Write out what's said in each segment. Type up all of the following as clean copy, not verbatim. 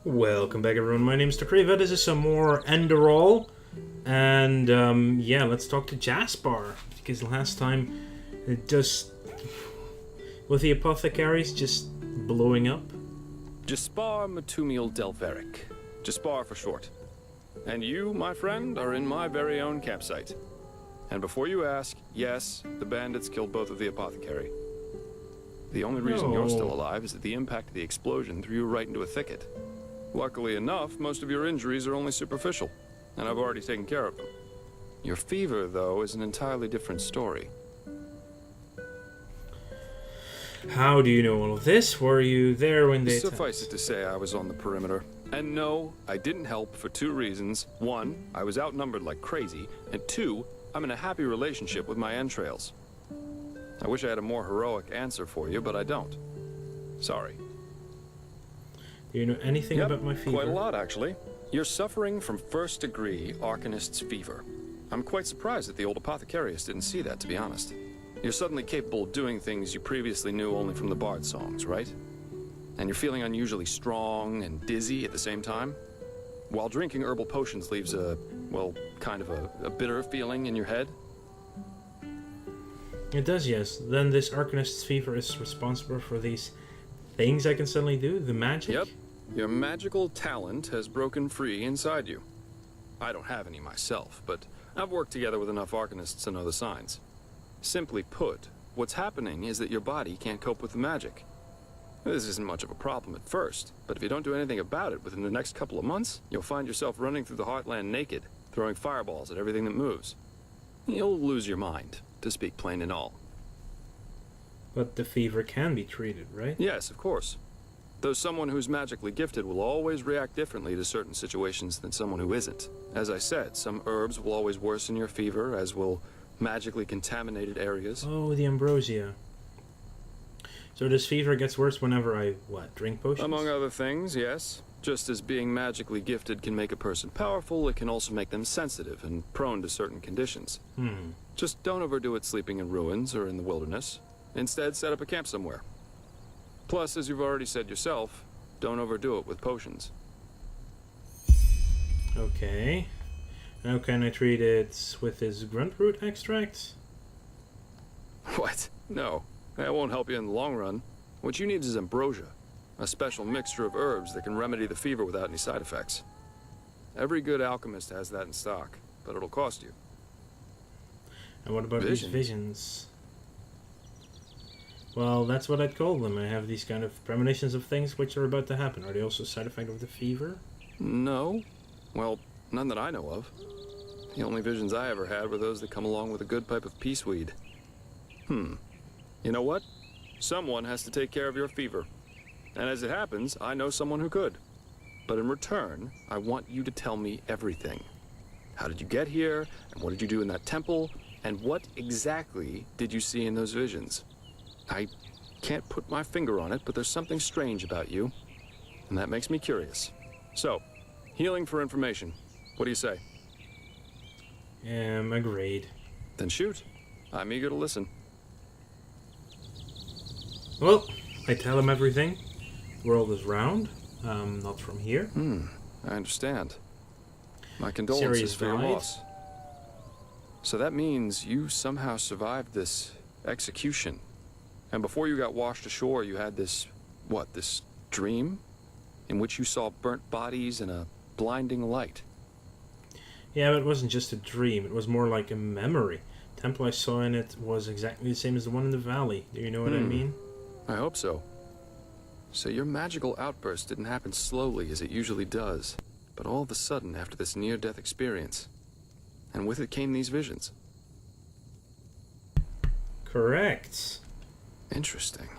Welcome back, everyone. My name is Takriva. This is some more Enderal. And, yeah, let's talk to Jaspar. Because last time, it just... with the apothecaries just blowing up. Jaspar Matumiel Delveric. Jaspar for short. And you, my friend, are in my very own campsite. And before you ask, yes, the bandits killed both of the apothecary. The only reason you're still alive is that the impact of the explosion threw you right into a thicket. Luckily enough, most of your injuries are only superficial, and I've already taken care of them. Your fever, though, is an entirely different story. How do you know all of this? Were you there when they Suffice it to say, I was on the perimeter. And no, I didn't help for two reasons. One, I was outnumbered like crazy, and two, I'm in a happy relationship with my entrails. I wish I had a more heroic answer for you, but I don't. Sorry. Do you know anything about my fever? Quite a lot, actually. You're suffering from first-degree Arcanist's fever. I'm quite surprised that the old apothecarius didn't see that, to be honest. You're suddenly capable of doing things you previously knew only from the bard songs, right? And you're feeling unusually strong and dizzy at the same time? While drinking herbal potions leaves a, well, kind of a bitter feeling in your head? It does, yes. Then this Arcanist's fever is responsible for these things I can suddenly do? The magic? Yep. Your magical talent has broken free inside you. I don't have any myself, but I've worked together with enough Arcanists to know the signs. Simply put, what's happening is that your body can't cope with the magic. This isn't much of a problem at first, but if you don't do anything about it within the next couple of months, you'll find yourself running through the Heartland naked, throwing fireballs at everything that moves. You'll lose your mind, to speak plain and all. But the fever can be treated, right? Yes, of course. Though someone who's magically gifted will always react differently to certain situations than someone who isn't. As I said, some herbs will always worsen your fever, as will magically contaminated areas. Oh, the ambrosia. So this fever gets worse whenever I, drink potions? Among other things, yes. Just as being magically gifted can make a person powerful, it can also make them sensitive and prone to certain conditions. Just don't overdo it sleeping in ruins or in the wilderness. Instead, set up a camp somewhere. Plus, as you've already said yourself, don't overdo it with potions. Okay. How can I treat it with this grunt root extract? What? No. That won't help you in the long run. What you need is ambrosia, a special mixture of herbs that can remedy the fever without any side effects. Every good alchemist has that in stock, but it'll cost you. And what about these visions? Well, that's what I'd call them. I have these kind of premonitions of things which are about to happen. Are they also a side effect of the fever? No. Well, none that I know of. The only visions I ever had were those that come along with a good pipe of peaceweed. You know what? Someone has to take care of your fever. And as it happens, I know someone who could. But in return, I want you to tell me everything. How did you get here? And what did you do in that temple? And what exactly did you see in those visions? I can't put my finger on it, but there's something strange about you. And that makes me curious. So, healing for information. What do you say? Agreed. Then shoot. I'm eager to listen. Well, I tell him everything. The world is round. Not from here. I understand. My condolences for your loss. So that means you somehow survived this execution. And before you got washed ashore, you had this, this dream? In which you saw burnt bodies and a blinding light. Yeah, but it wasn't just a dream. It was more like a memory. The temple I saw in it was exactly the same as the one in the valley. Do you know what I mean? I hope so. So your magical outburst didn't happen slowly as it usually does, but all of a sudden after this near-death experience. And with it came these visions. Correct. Interesting.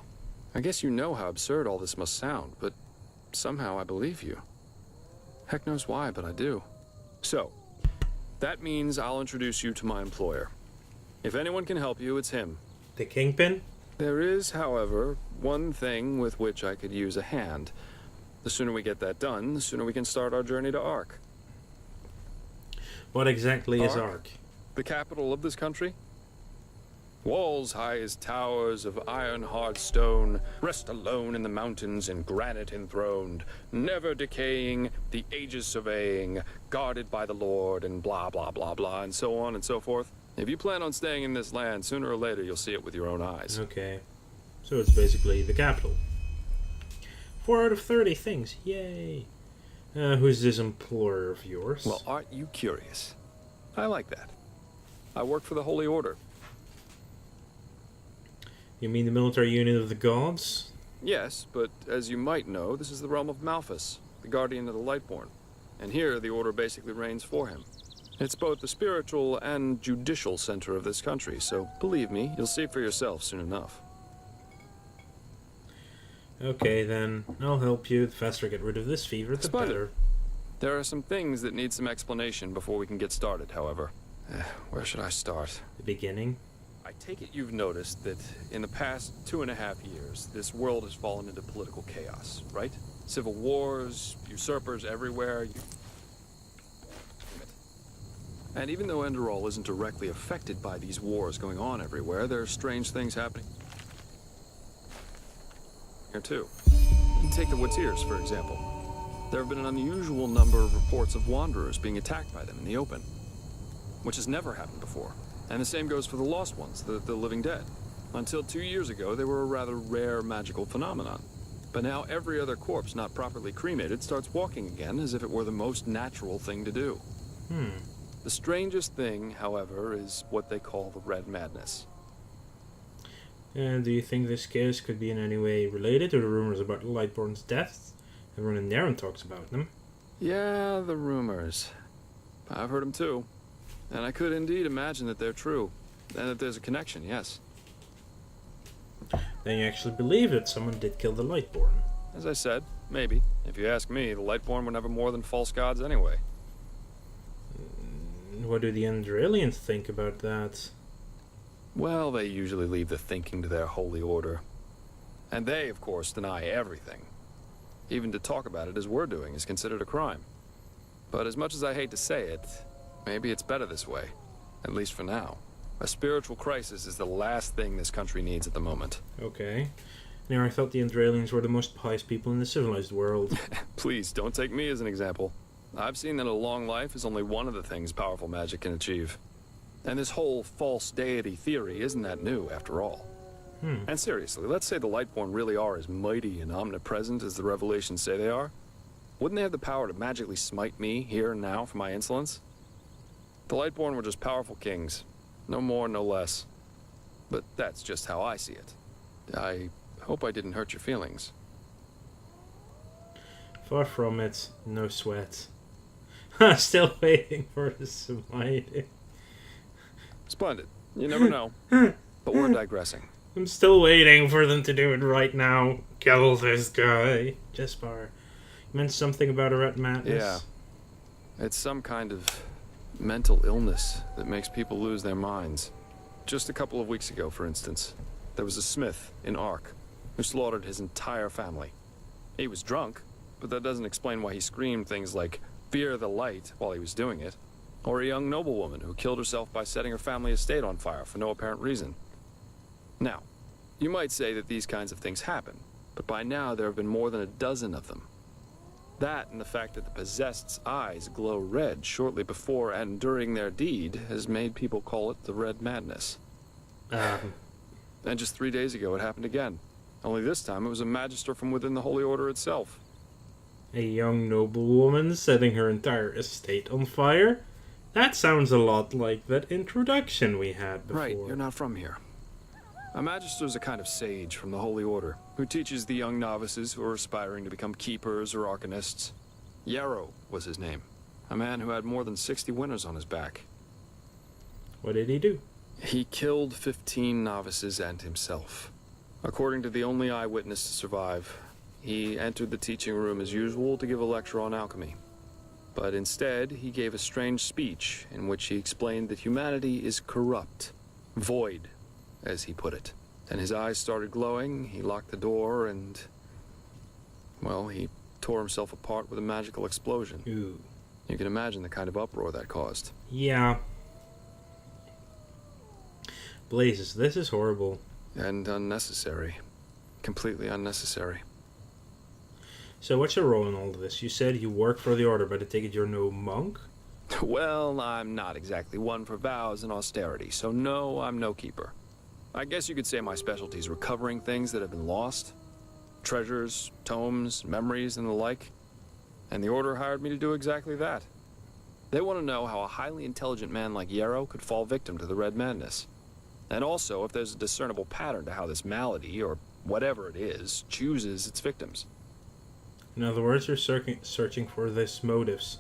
I guess you know how absurd all this must sound, but somehow I believe you. Heck knows why, but I do. So, that means I'll introduce you to my employer. If anyone can help you, it's him. The Kingpin? There is, however, one thing with which I could use a hand. The sooner we get that done, the sooner we can start our journey to Ark. What exactly is Ark? The capital of this country? Walls high as towers of iron-hard stone, rest alone in the mountains in granite enthroned, never decaying, the ages surveying, guarded by the Lord, and blah, blah, blah, blah, and so on and so forth. If you plan on staying in this land, sooner or later you'll see it with your own eyes. Okay. So it's basically the capital. 4 out of 30 things. Yay. Who's this employer of yours? Well, aren't you curious? I like that. I work for the Holy Order. You mean the military unit of the gods? Yes, but as you might know, this is the realm of Malphus, the guardian of the Lightborn. And here, the Order basically reigns for him. It's both the spiritual and judicial center of this country, so believe me, you'll see for yourself soon enough. Okay, then. I'll help you. The faster I get rid of this fever, the better. There are some things that need some explanation before we can get started, however. Where should I start? The beginning? I take it you've noticed that in the past 2.5 years, this world has fallen into political chaos, right? Civil wars, usurpers everywhere. And even though Enderal isn't directly affected by these wars going on everywhere, there are strange things happening here too. Take the Watirs, for example. There have been an unusual number of reports of wanderers being attacked by them in the open, which has never happened before. And the same goes for the Lost Ones, the living dead. Until 2 years ago, they were a rather rare magical phenomenon. But now every other corpse not properly cremated starts walking again as if it were the most natural thing to do. The strangest thing, however, is what they call the Red Madness. And do you think this case could be in any way related to the rumors about the Lightborn's deaths? Everyone in Darren talks about them. Yeah, the rumors. I've heard them too. And I could indeed imagine that they're true. And that there's a connection, yes. Then you actually believe that someone did kill the Lightborn? As I said, maybe. If you ask me, the Lightborn were never more than false gods anyway. What do the Enderalians think about that? Well, they usually leave the thinking to their Holy Order. And they, of course, deny everything. Even to talk about it as we're doing is considered a crime. But as much as I hate to say it, maybe it's better this way. At least for now. A spiritual crisis is the last thing this country needs at the moment. Okay. Now I thought the Enderalians were the most pious people in the civilized world. Please, don't take me as an example. I've seen that a long life is only one of the things powerful magic can achieve. And this whole false deity theory isn't that new, after all. And seriously, let's say the Lightborn really are as mighty and omnipresent as the revelations say they are. Wouldn't they have the power to magically smite me here and now for my insolence? The Lightborn were just powerful kings. No more, no less. But that's just how I see it. I hope I didn't hurt your feelings. Far from it. No sweat. Still waiting for the smite. Splendid. You never know. But we're digressing. I'm still waiting for them to do it right now. Kill this guy. Jaspar. You meant something about a red madness? Yeah. It's some kind of mental illness that makes people lose their minds. Just a couple of weeks ago, for instance, there was a smith in Ark who slaughtered his entire family. He was drunk, but that doesn't explain why he screamed things like, "Fear the light," while he was doing it. Or a young noblewoman who killed herself by setting her family estate on fire for no apparent reason. Now, you might say that these kinds of things happen, but by now there have been more than a dozen of them. That and the fact that the possessed's eyes glow red shortly before and during their deed has made people call it the Red Madness. And just 3 days ago it happened again. Only this time it was a magister from within the Holy Order itself. A young noblewoman setting her entire estate on fire? That sounds a lot like that introduction we had before. Right, you're not from here. A magister is a kind of sage from the Holy Order, who teaches the young novices who are aspiring to become keepers or arcanists. Yarrow was his name, a man who had more than 60 winners on his back. What did he do? He killed 15 novices and himself. According to the only eyewitness to survive, he entered the teaching room as usual to give a lecture on alchemy. But instead, he gave a strange speech in which he explained that humanity is corrupt, void, as he put it. Then his eyes started glowing, he locked the door, and, well, he tore himself apart with a magical explosion. Ooh. You can imagine the kind of uproar that caused. Yeah. blazes, this is horrible. And unnecessary. Completely unnecessary. So what's your role in all of this? You said you work for the Order, but I take it you're no monk? Well, I'm not exactly one for vows and austerity, so no, I'm no keeper. I guess you could say my specialty is recovering things that have been lost. Treasures, tomes, memories, and the like. And the Order hired me to do exactly that. They want to know how a highly intelligent man like Yarrow could fall victim to the Red Madness. And also if there's a discernible pattern to how this malady, or whatever it is, chooses its victims. In other words, you're searching for this motives.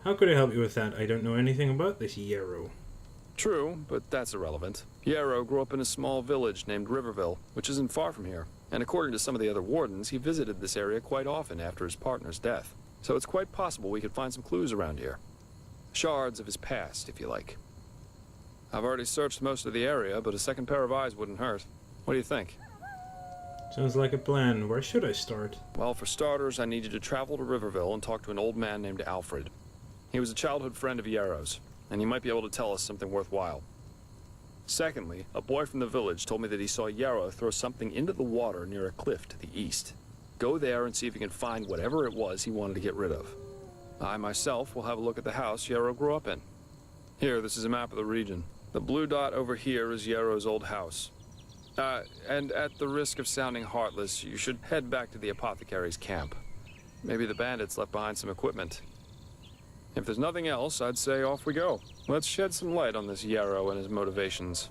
How could I help you with that? I don't know anything about this Yarrow. True, but that's irrelevant. Yarrow grew up in a small village named Riverville, which isn't far from here. And according to some of the other wardens, he visited this area quite often after his partner's death. So it's quite possible we could find some clues around here. Shards of his past, if you like. I've already searched most of the area, but a second pair of eyes wouldn't hurt. What do you think? Sounds like a plan. Where should I start? Well, for starters, I need you to travel to Riverville and talk to an old man named Alfred. He was a childhood friend of Yarrow's, and he might be able to tell us something worthwhile. Secondly, a boy from the village told me that he saw Yarrow throw something into the water near a cliff to the east. Go there and see if you can find whatever it was he wanted to get rid of. I myself will have a look at the house Yarrow grew up in. Here, this is a map of the region. The blue dot over here is Yarrow's old house. And at the risk of sounding heartless, you should head back to the apothecary's camp. Maybe the bandits left behind some equipment. If there's nothing else, I'd say off we go. Let's shed some light on this Yarrow and his motivations.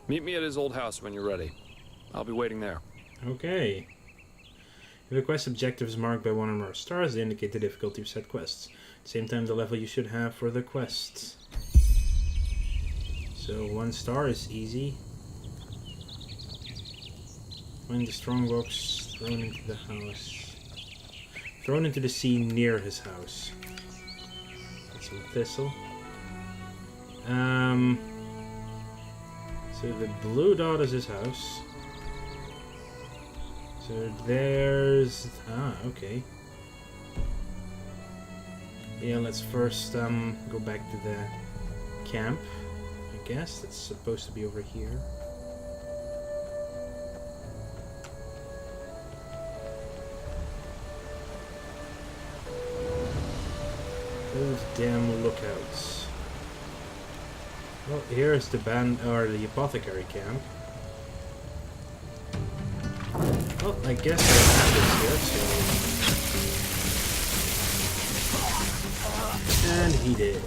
Meet me at his old house when you're ready. I'll be waiting there. Okay. If a quest objective is marked by one or more stars, they indicate the difficulty of said quests. At the same time, the level you should have for the quests. So 1 star is easy. Find the strongbox thrown into the house. Thrown into the sea near his house. That's some thistle. So the blue dot is his house. So there's... okay. Yeah, let's first go back to the camp. I guess it's supposed to be over here. Those damn lookouts. Well, here's the the apothecary camp. Well, I guess I have this here, so... And he did.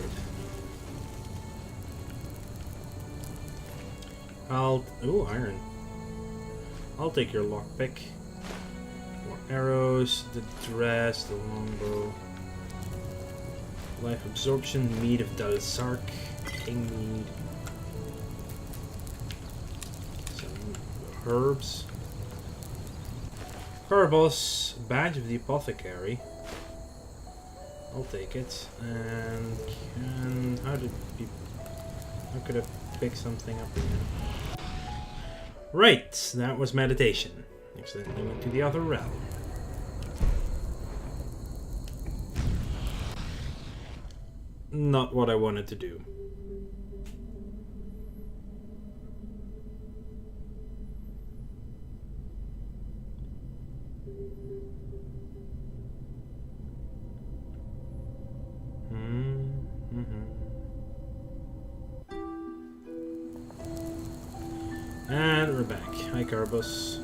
Ooh, iron. I'll take your lockpick. More arrows, the dress, the longbow. Life absorption, mead of Dalsark, king mead. Some herbs. Herbals, badge of the apothecary. I'll take it. And how could I pick something up again? Right, that was meditation. Next then we went to the other realm. Not what I wanted to do. And we're back. Hi, Carbos.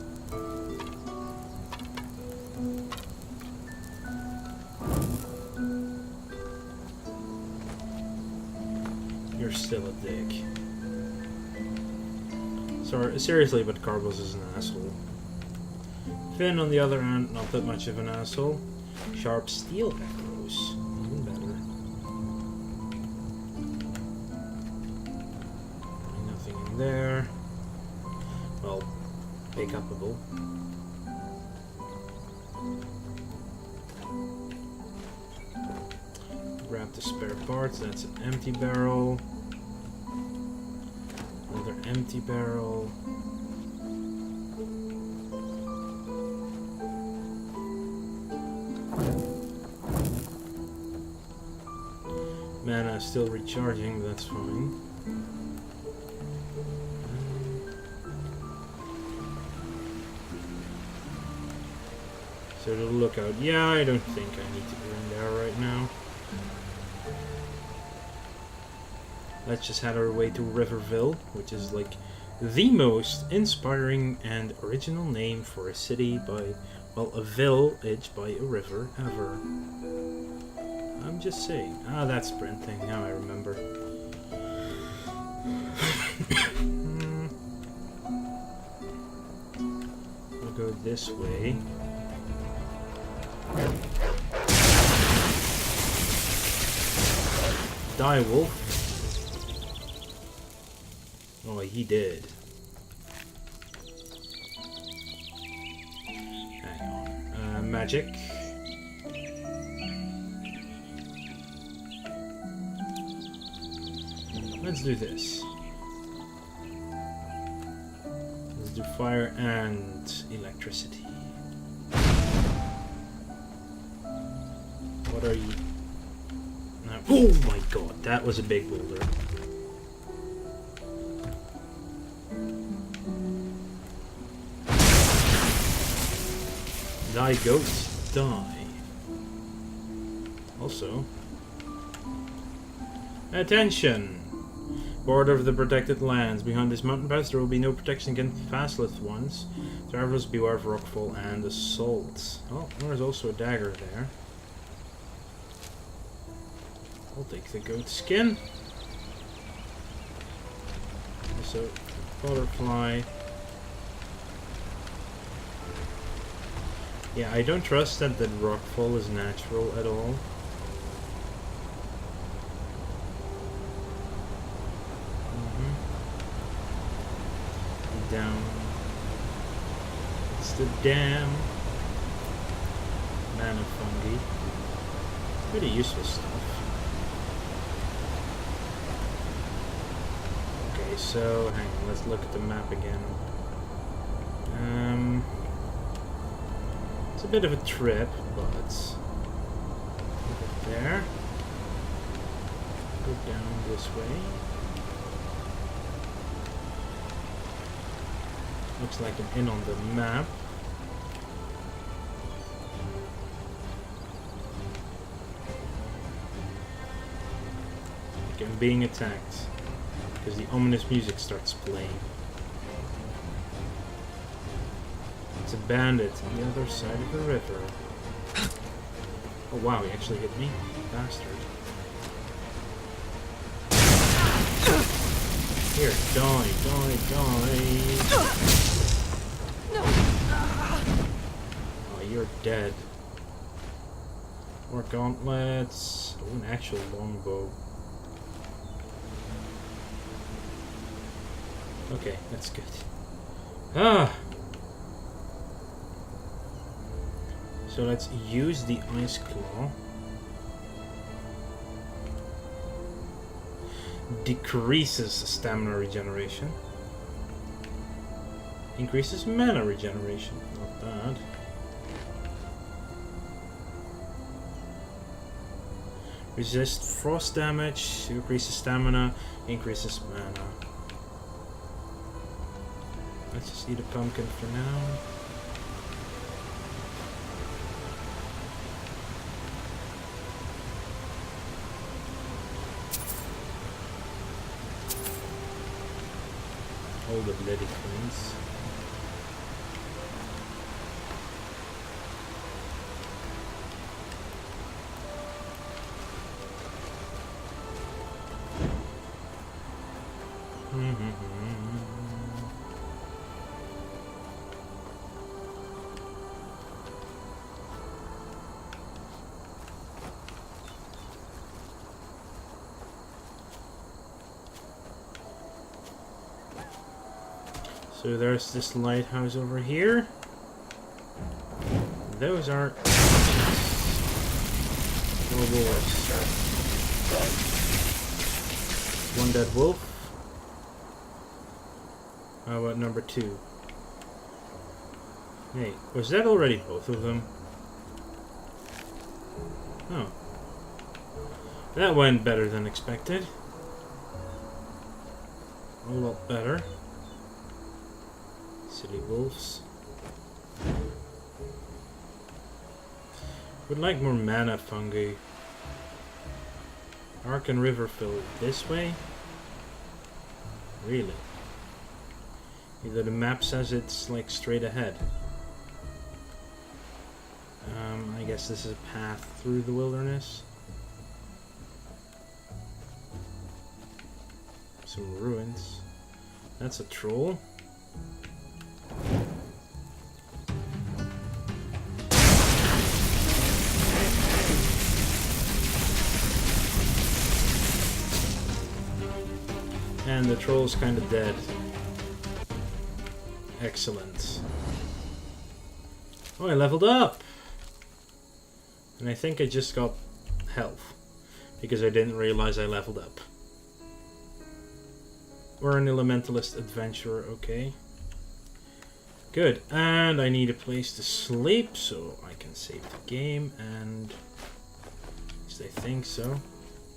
You're still a dick. Sorry, seriously, but Carbos is an asshole. Finn, on the other hand, not that much of an asshole. Sharp steel arrows. Even better. Nothing in there. Well, pick upable. Grab the spare parts. That's an empty barrel. Another empty barrel. Mana is still recharging, but that's fine. So the lookout. Yeah, I don't think I need to go in there right now. Let's just head our way to Riverville, which is like the most inspiring and original name for a city by, well, a village by a river ever. I'm just saying. Ah, that sprint thing. Now I remember. We'll go this way. Die, wolf. Oh, he did. Hang on. Magic. Let's do this. Let's do fire and electricity. What are you? No. Oh my god, that was a big boulder. Die, goats, die. Also, attention! Border of the protected lands. Behind this mountain pass there will be no protection against fast-lift ones. Travelers beware of rockfall and assault. Oh, there's also a dagger there. I'll take the goat skin. Also, butterfly. Yeah, I don't trust that the rockfall is natural at all. Down. It's the damn mana fungi. Pretty useful stuff. Okay, so hang on, let's look at the map again. It's a bit of a trip, but there. Go down this way. Looks like I'm in on the map. Okay, I'm being attacked because the ominous music starts playing. It's a bandit on the other side of the river. Oh wow, he actually hit me. Bastard. Here, die. Oh, you're dead. More gauntlets. Oh, an actual longbow. Okay, that's good. Ah! So let's use the ice claw. Decreases stamina regeneration. Increases mana regeneration. Not bad. Resist frost damage. Increases stamina. Increases mana. Let's just eat a pumpkin for now. All the bloody coins. So there's this lighthouse over here. Those are wolves. One dead wolf. How about number 2? Hey, was that already both of them? Oh. That went better than expected. A lot better. Silly wolves. Would like more mana fungi. Ark and river fill this way? Really? Either the map says it's like straight ahead. I guess this is a path through the wilderness. Some ruins. That's a troll. And the troll's kind of dead. Excellent. Oh, I leveled up! And I think I just got health. Because I didn't realize I leveled up. Or an elementalist adventurer, okay. Good, and I need a place to sleep, so I can save the game, and... at least I think so.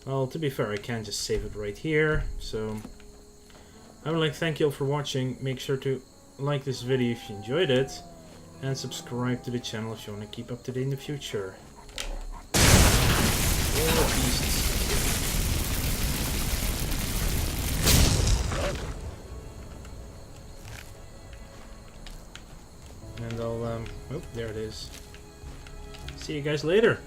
Well, to be fair, I can just save it right here, so... I would like to thank you all for watching. Make sure to like this video if you enjoyed it, and subscribe to the channel if you want to keep up to date in the future. And I'll, oh, there it is. See you guys later.